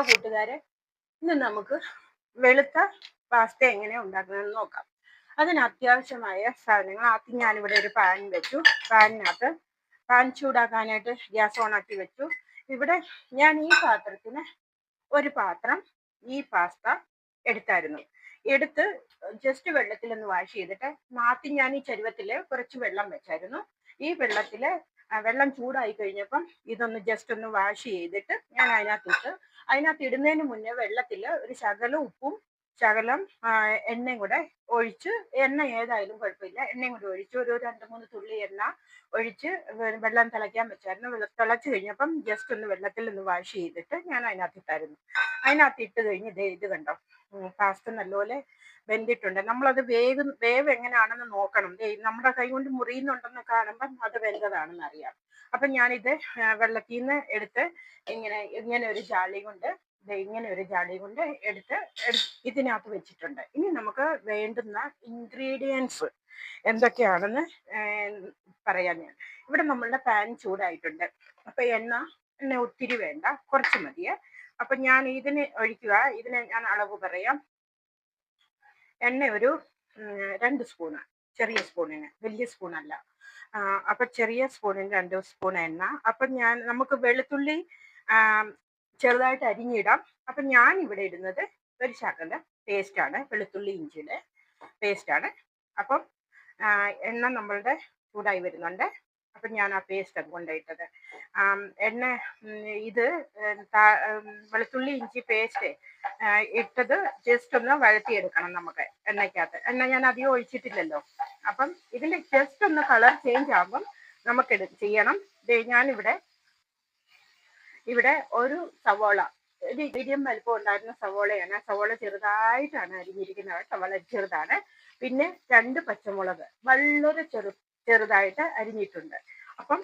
Hello കൂട്ടുകാരെ, ഇന്ന് നമുക്ക് വെളുത്ത പാസ്ത എങ്ങനെ ഉണ്ടാക്കുന്നതെന്ന് നോക്കാം. അതിന് അത്യാവശ്യമായ സാധനങ്ങൾ ആദ്യം ഞാനിവിടെ ഒരു പാൻ വെച്ചു. പാൻ ചൂടാക്കാനായിട്ട് ഗ്യാസ് ഓൺ ആക്കി വെച്ചു. ഇവിടെ ഞാൻ ഈ പാത്രത്തിന് ഒരു പാത്രം ഈ പാസ്ത എടുത്ത് ജസ്റ്റ് വെള്ളത്തിലൊന്ന് വാഷ് ചെയ്തിട്ട് ആദ്യം ഞാൻ ഈ ചരുവത്തിൽ കുറച്ച് വെള്ളം വെച്ചായിരുന്നു. ഈ വെള്ളം ചൂടായി കഴിഞ്ഞപ്പം ഇതൊന്ന് ജസ്റ്റ് ഒന്ന് വാഷ് ചെയ്തിട്ട് ഞാൻ അതിനകത്ത് ഇടുന്നതിന് മുന്നേ വെള്ളത്തിൽ ഒരു ശകലം ഉപ്പും ശകലം എണ്ണയും കൂടെ ഒഴിച്ച്, എണ്ണ ഏതായാലും കുഴപ്പമില്ല, എണ്ണയും കൂടെ ഒഴിച്ച് ഒരു 2-3 തുള്ളി എണ്ണ ഒഴിച്ച് വെള്ളം തിളയ്ക്കാൻ വെച്ചായിരുന്നു. തിളച്ച് കഴിഞ്ഞപ്പം ജസ്റ്റ് ഒന്ന് വെള്ളത്തിൽ ഒന്ന് വാഷ് ചെയ്തിട്ട് ഞാൻ അതിനകത്ത് ഇട്ട് കഴിഞ്ഞ് ഇത് കണ്ടോ, പാസ്ത നല്ലപോലെ വെന്തിട്ടുണ്ട്. നമ്മളത് വേവ് എങ്ങനെയാണെന്ന് നോക്കണം. നമ്മുടെ കൈ കൊണ്ട് മുറിയുന്നുണ്ടെന്ന് കാണുമ്പം അത് വെന്തതാണെന്ന് അറിയാം. അപ്പൊ ഞാനിത് വെള്ളത്തിൽ നിന്ന് എടുത്ത് ഇങ്ങനെ ഒരു ജാളി കൊണ്ട് എടുത്ത് ഇതിനകത്ത് വെച്ചിട്ടുണ്ട്. ഇനി നമുക്ക് വേണ്ടുന്ന ഇൻഗ്രീഡിയൻസ് എന്തൊക്കെയാണെന്ന് പറയാം. ഇവിടെ നമ്മളുടെ പാൻ ചൂടായിട്ടുണ്ട്. അപ്പൊ എണ്ണ ഒത്തിരി വേണ്ട, കുറച്ച് മതിയെ. അപ്പൊ ഞാൻ ഇതിന് ഞാൻ അളവ് പറയാം. എണ്ണ ഒരു 2 സ്പൂണ്, ചെറിയ സ്പൂണിന്, വലിയ സ്പൂണല്ല. അപ്പൊ ചെറിയ സ്പൂണിന് 2 സ്പൂൺ എണ്ണ. അപ്പൊ നമുക്ക് വെളുത്തുള്ളി ചെറുതായിട്ട് അരിഞ്ഞിടാം. അപ്പൊ ഞാൻ ഇവിടെ ഇടുന്നത് ഒരു ശകലം പേസ്റ്റാണ്, വെളുത്തുള്ളി ഇഞ്ചിയുടെ പേസ്റ്റാണ്. അപ്പം എണ്ണ നമ്മളുടെ ചൂടായി വരുന്നുണ്ട്. അപ്പൊ ഞാൻ ആ പേസ്റ്റ് കൊണ്ടിട്ടത് ഇത് വെളുത്തുള്ളി ഇഞ്ചി പേസ്റ്റ് ഇട്ടത് ജസ്റ്റ് ഒന്ന് വഴറ്റിയെടുക്കണം നമുക്ക് എണ്ണയ്ക്കകത്ത്. എണ്ണ ഞാൻ അധികം ഒഴിച്ചിട്ടില്ലല്ലോ. അപ്പം ഇതിന്റെ ജസ്റ്റ് ഒന്ന് കളർ ചേഞ്ച് ആകുമ്പം നമുക്ക് ചെയ്യണം. ഇവിടെ ഒരു സവോള, ഒരു മീഡിയം വലിപ്പം ഉണ്ടായിരുന്ന സവോളയാണ്. സവോള ചെറുതായിട്ടാണ് അരിഞ്ഞിരിക്കുന്നത്, സവോള ചെറുതാണ്. പിന്നെ 2 പച്ചമുളക് വളരെ ചെറുതായിട്ട് അരിഞ്ഞിട്ടുണ്ട്. അപ്പം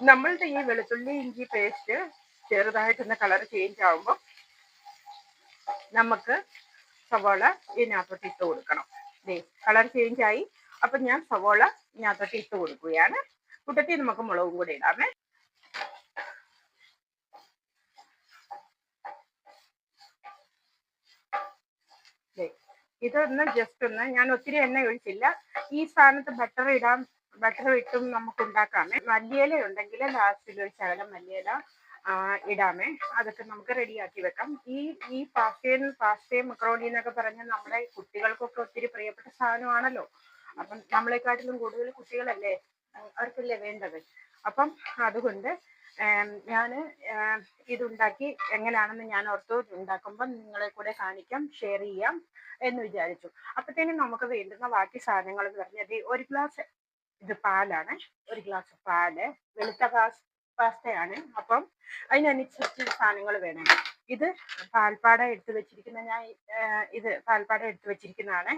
നമ്മളുടെ ഈ വെളുത്തുള്ളി ഇഞ്ചി പേസ്റ്റ് ചെറുതായിട്ടൊന്ന് കളർ ചേഞ്ച് ആകുമ്പോൾ നമുക്ക് സവോള ഇതിനകത്തോട്ട് ഇട്ട് കൊടുക്കണം. കളർ ചേഞ്ച് ആയി. അപ്പൊ ഞാൻ സവോള ഇതിനകത്തോട്ട് ഇട്ട് കൊടുക്കുകയാണ്. കൂട്ടത്തിൽ നമുക്ക് മുളകും കൂടി ഇടാമേ. ഇതൊന്ന് ജസ്റ്റ് ഒന്ന്, ഞാൻ ഒത്തിരി എണ്ണ ഒഴിച്ചില്ല. ഈ സ്ഥാനത്ത് ബട്ടർ ഇട്ടും നമുക്ക് ഉണ്ടാക്കാമേ. മല്ലിയില ഉണ്ടെങ്കിൽ ലാസ്റ്റിൽ ഒരു ശകലം മല്ലിയില ഇടാമേ. അതൊക്കെ നമുക്ക് റെഡിയാക്കി വെക്കാം. ഈ പാസ്തയും മക്രോണി എന്നൊക്കെ പറഞ്ഞാൽ നമ്മുടെ കുട്ടികൾക്കൊക്കെ ഒത്തിരി പ്രിയപ്പെട്ട സാധനമാണല്ലോ. അപ്പം നമ്മളെക്കാട്ടിലും കൂടുതൽ കുട്ടികളല്ലേ, അവർക്കല്ലേ വേണ്ടത്. അപ്പം അതുകൊണ്ട് ഞാൻ ഇതുണ്ടാക്കി എങ്ങനെയാണെന്ന് ഞാൻ ഓർത്തു, ഉണ്ടാക്കുമ്പോൾ നിങ്ങളെ കൂടെ കാണിക്കാം, ഷെയർ ചെയ്യാം എന്ന് വിചാരിച്ചു. അപ്പത്തേനും നമുക്ക് വേണ്ടുന്ന ബാക്കി സാധനങ്ങൾ എന്ന് പറഞ്ഞാൽ ഒരു ഗ്ലാസ് ഇത് പാലാണ്, ഒരു ഗ്ലാസ് പാല്, വെളുത്ത പാസ്തയാണ്. അപ്പം അതിനനുസരിച്ച് സാധനങ്ങൾ വേണം. ഇത് പാൽപ്പാട എടുത്ത് വെച്ചിരിക്കുന്നതാണ്.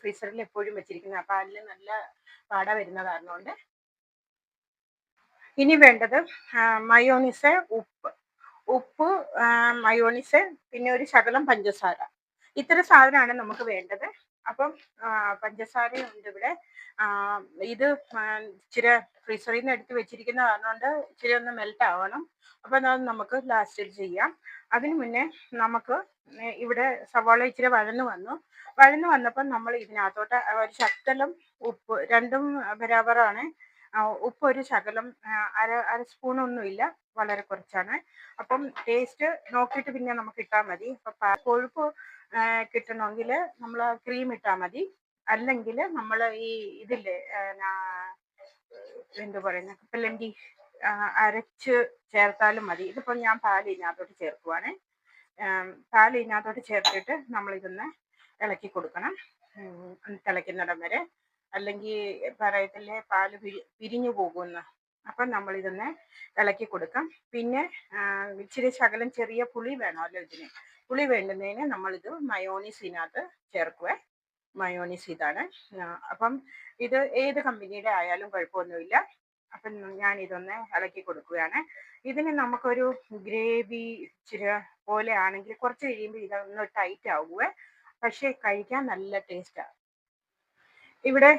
ഫ്രീസറിൽ എപ്പോഴും വെച്ചിരിക്കുന്ന പാലിന് നല്ല പാട വരുന്ന കാരണം കൊണ്ട്. ഇനി വേണ്ടത് മയോണീസ്, ഉപ്പ്, മയോണീസ്, പിന്നെ ഒരു ശകലം പഞ്ചസാര. ഇത്ര സാധനമാണ് നമുക്ക് വേണ്ടത്. അപ്പം പഞ്ചസാരയുണ്ട് ഇവിടെ. ഇത് ഇച്ചിരി ഫ്രീസറിൽ നിന്ന് എടുത്ത് വെച്ചിരിക്കുന്ന കാരണം കൊണ്ട് ഇച്ചിരി ഒന്ന് മെൽറ്റ് ആവണം. അപ്പം അത് നമുക്ക് ലാസ്റ്റിൽ ചെയ്യാം. അതിന് മുന്നേ നമുക്ക് ഇവിടെ സവാള ഇച്ചിരി വഴന്നു വന്നപ്പോൾ നമ്മൾ ഇതിനകത്തോട്ട് ഒരു ശകലം ഉപ്പ്, രണ്ടും ബരാബറാണ്. ഉപ്പ് ഒരു ശകലം, അര സ്പൂണൊന്നുമില്ല, വളരെ കുറച്ചാണ്. അപ്പം ടേസ്റ്റ് നോക്കിയിട്ട് പിന്നെ നമുക്ക് ഇട്ടാൽ മതി. അപ്പം കൊഴുപ്പ് കിട്ടണമെങ്കിൽ നമ്മൾ ക്രീം ഇട്ടാൽ മതി. അല്ലെങ്കിൽ നമ്മൾ ഈ ഇതില്ലേ എന്തു പറയുന്ന കപ്പലണ്ടി അരച്ച് ചേർത്താലും മതി. ഇതിപ്പോൾ ഞാൻ പാൽ ഇതിനകത്തോട്ട് ചേർക്കുവാണ്. പാൽ ഇതിനകത്തോട്ട് ചേർത്തിട്ട് നമ്മളിതൊന്ന് ഇളക്കി കൊടുക്കണം, തിളയ്ക്കുന്നിടം വരെ. അല്ലെങ്കിൽ പറയത്തില്ലേ പാല് പിരിഞ്ഞു പോകുമെന്ന്. അപ്പം നമ്മളിതൊന്ന് ഇളക്കി കൊടുക്കാം. പിന്നെ ഇച്ചിരി ശകലം ചെറിയ പുളി വേണമല്ലോ ഇതിന്. പുളി വേണ്ടുന്നതിന് നമ്മളിത് മയോണീസ് ഇതിനകത്ത് ചേർക്കുവേ. മയോണീസ് ഇതാണ്. അപ്പം ഇത് ഏത് കമ്പനിയുടെ ആയാലും കുഴപ്പമൊന്നുമില്ല. അപ്പം ഞാൻ ഇതൊന്ന് ഇളക്കി കൊടുക്കുകയാണ്. ഇതിന് നമുക്കൊരു ഗ്രേവി ഇച്ചിരി പോലെ ആണെങ്കിൽ കുറച്ച് കഴിയുമ്പോൾ ഇതൊന്ന് ടൈറ്റ് ആവുക, പക്ഷേ കഴിക്കാൻ നല്ല ടേസ്റ്റാണ്. ഇവിടെ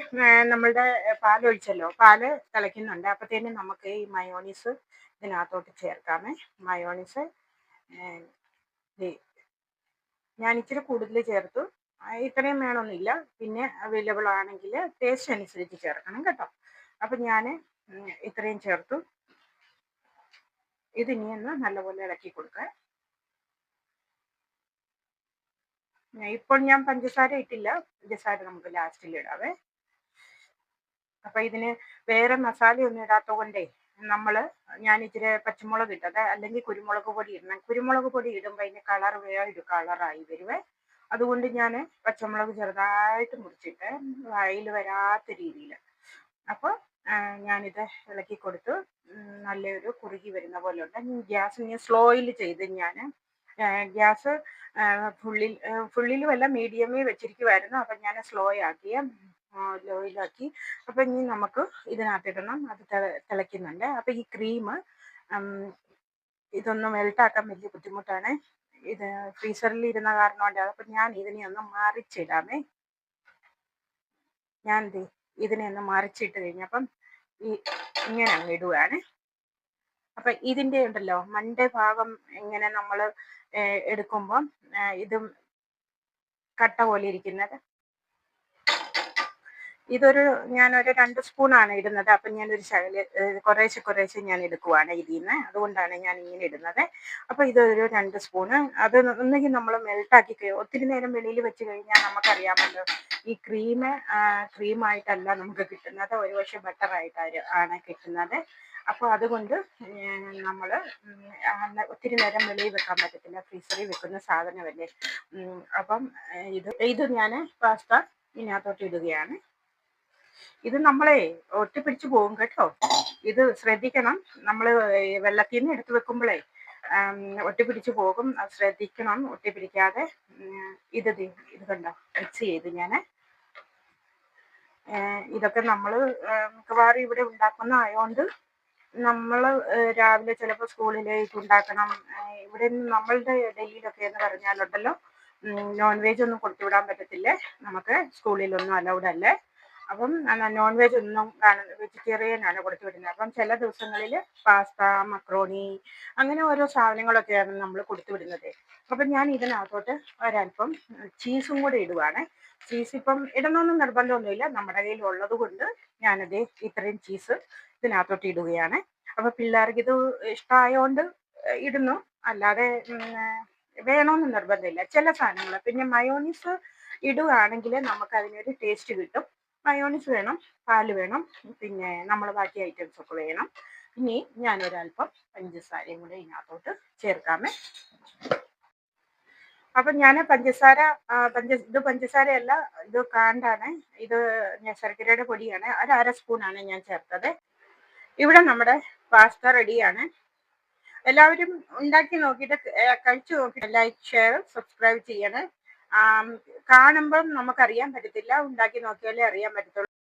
നമ്മളുടെ പാലൊഴിച്ചല്ലോ, പാല് തിളയ്ക്കുന്നുണ്ട്. അപ്പത്തേനും നമുക്ക് ഈ മയോണീസ് ഇതിനകത്തോട്ട് ചേർക്കാമേ. മയോണീസ് ഞാൻ ഇച്ചിരി കൂടുതൽ ചേർത്തു. ഇത്രയും വേണമെന്നില്ല. പിന്നെ അവൈലബിൾ ആണെങ്കിൽ ടേസ്റ്റ് അനുസരിച്ച് ചേർക്കണം കേട്ടോ. അപ്പം ഞാൻ ഇത്രയും ചേർത്തു. ഇതിനി ഒന്ന് നല്ലപോലെ ഇളക്കി കൊടുക്കുക. ഇപ്പോൾ ഞാൻ പഞ്ചസാര ഇട്ടില്ല. പഞ്ചസാര നമുക്ക് ലാസ്റ്റിൽ ഇടാവേ. അപ്പം ഇതിന് വേറെ മസാലയൊന്നും ഇടാത്തത് കൊണ്ടേ ഞാൻ ഇച്ചിരി പച്ചമുളക് ഇട്ടത്, അല്ലെങ്കിൽ കുരുമുളക് പൊടി ഇടണം. കുരുമുളക് പൊടി ഇടുമ്പോൾ അതിന് കളർ വേറൊരു കളറായി വരുവേ. അതുകൊണ്ട് ഞാൻ പച്ചമുളക് ചെറുതായിട്ട് മുറിച്ചിട്ട് വായിൽ വരാത്ത രീതിയിൽ. അപ്പോൾ ഞാനിത് ഇളക്കി കൊടുത്തു. നല്ലൊരു കുറുകി വരുന്ന പോലെ ഉണ്ട്. ഗ്യാസ് ഇനി സ്ലോയിൽ ചെയ്ത് ഞാൻ ഗ്യാസ് ഫുള്ളിലുമല്ല മീഡിയമേ വെച്ചിരിക്കുമായിരുന്നു. അപ്പം ഞാൻ ലോയിലാക്കി. അപ്പം ഇനി നമുക്ക് ഇതിനകത്തിടണം. അത് തിളയ്ക്കുന്നുണ്ട്. അപ്പം ഈ ക്രീം ഇതൊന്ന് മെൽട്ടാക്കാൻ വലിയ ബുദ്ധിമുട്ടാണ്. ഇത് ഫ്രീസറിൽ ഇരുന്ന കാരണം കൊണ്ട്. അപ്പം ഞാൻ ഇതിനെ ഒന്ന് മറിച്ചിടാമേ. ഞാൻ ഇതിനെ ഒന്ന് മറിച്ചിട്ട് കഴിഞ്ഞപ്പം ഇങ്ങനെ അങ്ങ് ഇടുകയാണ്. അപ്പം ഇതിൻ്റെ ഉണ്ടല്ലോ മണ്ടേ ഭാഗം ഇങ്ങനെ നമ്മൾ എടുക്കുമ്പം ഇത് കട്ട പോലെ ഇരിക്കുന്നത്. ഞാനൊരു 2 സ്പൂണാണ് ഇടുന്നത്. അപ്പം ഞാനൊരു കുറേശ്ശെ ഞാൻ എടുക്കുവാണ് ഇതിൽ നിന്ന്. അതുകൊണ്ടാണ് ഞാൻ ഇങ്ങനെ ഇടുന്നത്. അപ്പോൾ ഇതൊരു 2 സ്പൂണ്. അത് ഒന്നുകിൽ നമ്മൾ മെൽട്ടാക്കി ഒത്തിരി നേരം വെളിയിൽ വെച്ച് കഴിഞ്ഞാൽ നമുക്കറിയാമല്ലോ, ഈ ക്രീമായിട്ടല്ല നമുക്ക് കിട്ടുന്നത്, ഒരുപക്ഷെ ബട്ടറായിട്ടാണ് കിട്ടുന്നത്. അപ്പോൾ അതുകൊണ്ട് നമ്മൾ ഒത്തിരി നേരം വെളിയിൽ വെക്കാൻ പറ്റത്തില്ല, ഫ്രീസറിൽ വെക്കുന്ന സാധനമല്ലേ. അപ്പം ഇത് ഞാൻ പാസ്ത ഇതിനകത്തോട്ട് ഇടുകയാണ്. ഇത് നമ്മളെ ഒട്ടിപ്പിടിച്ച് പോകും കേട്ടോ. ഇത് ശ്രദ്ധിക്കണം. നമ്മൾ വെള്ളത്തിൽ നിന്ന് എടുത്ത് വെക്കുമ്പോഴേ ഒട്ടിപ്പിടിച്ച് പോകും. അത് ശ്രദ്ധിക്കണം ഒട്ടിപ്പിടിക്കാതെ. ഇത് കണ്ടോ, മിക്സ് ചെയ്ത് ഞാൻ ഇതൊക്കെ നമ്മൾ മിക്കവാറും ഇവിടെ ഉണ്ടാക്കുന്ന ആയതുകൊണ്ട് നമ്മൾ രാവിലെ ചിലപ്പോൾ സ്കൂളിലേക്ക് ഉണ്ടാക്കണം. ഇവിടെ നമ്മളുടെ ഡൽഹിയിലൊക്കെ എന്ന് പറഞ്ഞാലുണ്ടല്ലോ, നോൺ വെജ് ഒന്നും കൊടുത്തുവിടാൻ പറ്റത്തില്ലേ. നമുക്ക് സ്കൂളിലൊന്നും അലൗഡ് അല്ലേ. അപ്പം നോൺ വെജ് ഒന്നും വെജിറ്റേറിയൻ ആണ് കൊടുത്തു വിടുന്നത്. അപ്പം ചില ദിവസങ്ങളിൽ പാസ്ത, മക്രോണി, അങ്ങനെ ഓരോ സാധനങ്ങളൊക്കെയാണ് നമ്മൾ കൊടുത്തു വിടുന്നത്. അപ്പം ഞാൻ ഇതിനകത്തോട്ട് ഒരല്പം ചീസും കൂടെ ഇടുവാണ്. ചീസ് ഇപ്പം ഇടണമെന്ന് നിർബന്ധമൊന്നുമില്ല, നമ്മുടെ കയ്യിൽ ഉള്ളത് കൊണ്ട് ഞാനത് ഇത്രയും ചീസ് ഇതിനകത്തോട്ട് ഇടുകയാണ്. അപ്പം പിള്ളേർക്ക് ഇത് ഇഷ്ടമായതുകൊണ്ട് ഇടുന്നു, അല്ലാതെ വേണമെന്ന് നിർബന്ധമില്ല ചില സാധനങ്ങൾ. പിന്നെ മയോണീസ് ഇടുകയാണെങ്കിൽ നമുക്ക് അതിനൊരു ടേസ്റ്റ് കിട്ടും. മയോണീസ് വേണം, പാല് വേണം, പിന്നെ നമ്മൾ ബാക്കി ഐറ്റംസ് ഒക്കെ വേണം. ഇനി ഞാനൊരല്പം പഞ്ചസാരയും കൂടെ ഇതിനകത്തോട്ട് ചേർക്കാമേ. അപ്പം ഞാൻ ഇത് പഞ്ചസാരയല്ല, ഇത് കാണ്ടാണ്. ഇത് ശർക്കരയുടെ പൊടിയാണ്. ഒരു 1/2 സ്പൂണാണ് ഞാൻ ചേർത്തത്. ഇവിടെ നമ്മുടെ പാസ്ത റെഡിയാണ്. എല്ലാവരും ഉണ്ടാക്കി നോക്കിയിട്ട് കഴിച്ചു നോക്കിയിട്ട് ലൈക്ക്, ഷെയർ, സബ്സ്ക്രൈബ് ചെയ്യണേ. കാണുമ്പം നമുക്കറിയാൻ പറ്റത്തില്ല, ഉണ്ടാക്കി നോക്കിയാലേ അറിയാൻ പറ്റത്തുള്ളൂ.